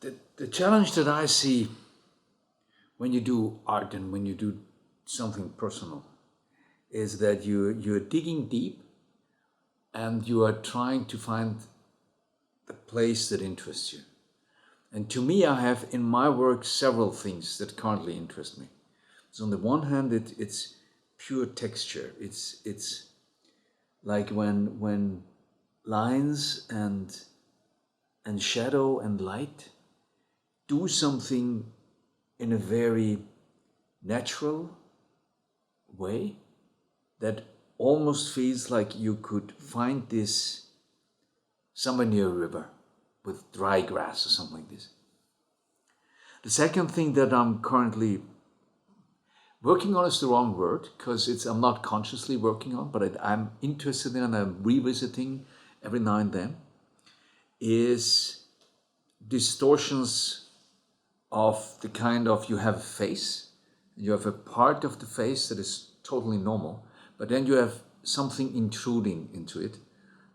the challenge that I see when you do art and when you do something personal is that you're digging deep and you are trying to find the place that interests you. And to me, I have in my work several things that currently interest me. So on the one hand, it's pure texture. It's like when lines and shadow and light do something in a very natural way that almost feels like you could find this somewhere near a river with dry grass or something like this. The second thing that I'm currently working on is the wrong word, because I'm not consciously working on, but I'm interested in and I'm revisiting every now and then, is distortions of the kind of, you have a face, you have a part of the face that is totally normal, but then you have something intruding into it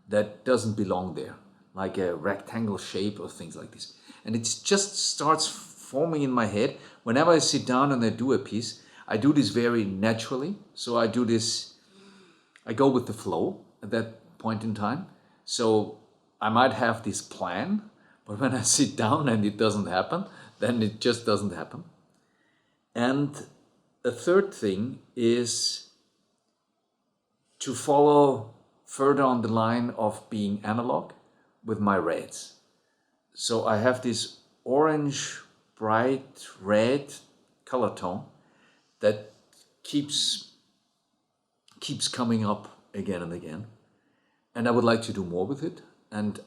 that doesn't belong there, like a rectangle shape or things like this. And it just starts forming in my head. Whenever I sit down and I do a piece, I do this very naturally. So I go with the flow at that point in time. So I might have this plan, but when I sit down and it doesn't happen, then it just doesn't happen. And a third thing is to follow further on the line of being analog with my reds. So I have this orange, bright red color tone that keeps coming up again and again. And I would like to do more with it and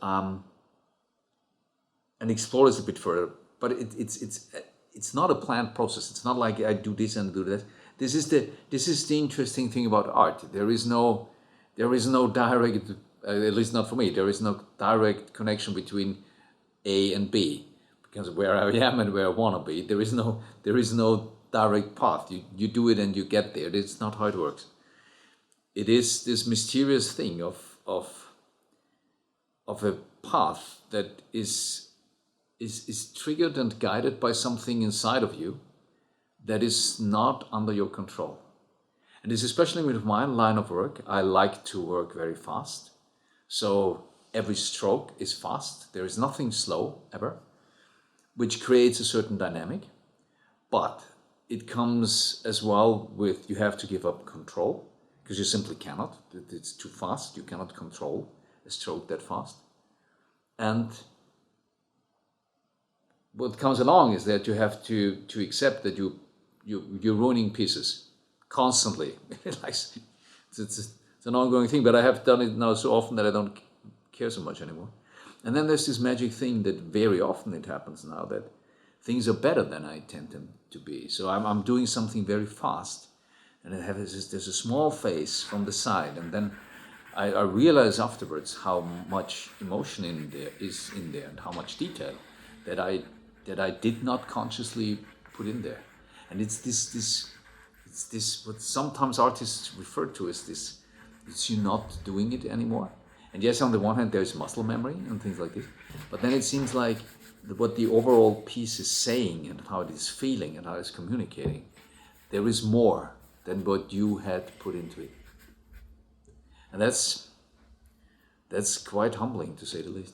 explore this a bit further. But it's not a planned process. It's not like I do this and do that. This is the interesting thing about art. There is no direct, at least not for me, there is no direct connection between A and B, because where I am and where I want to be, there is no direct path. You do it and you get there. It's not how it works. It is this mysterious thing of a path that is triggered and guided by something inside of you that is not under your control. And this, especially with my line of work, I like to work very fast. So every stroke is fast. There is nothing slow ever, which creates a certain dynamic. But it comes as well with, you have to give up control, because you simply cannot. It's too fast. You cannot control a stroke that fast. And what comes along is that you have to accept that you're ruining pieces constantly. It's an ongoing thing, but I have done it now so often that I don't care so much anymore. And then there's this magic thing that very often it happens now, that things are better than I intend them to be. So I'm doing something very fast, and there's a small face from the side, and then I realize afterwards how much emotion is in there and how much detail that I did not consciously put in there. And it's this what sometimes artists refer to as this, it's you not doing it anymore. And yes, on the one hand, there's muscle memory and things like this, but then it seems like what the overall piece is saying and how it is feeling and how it's communicating, there is more than what you had put into it. And that's quite humbling, to say the least.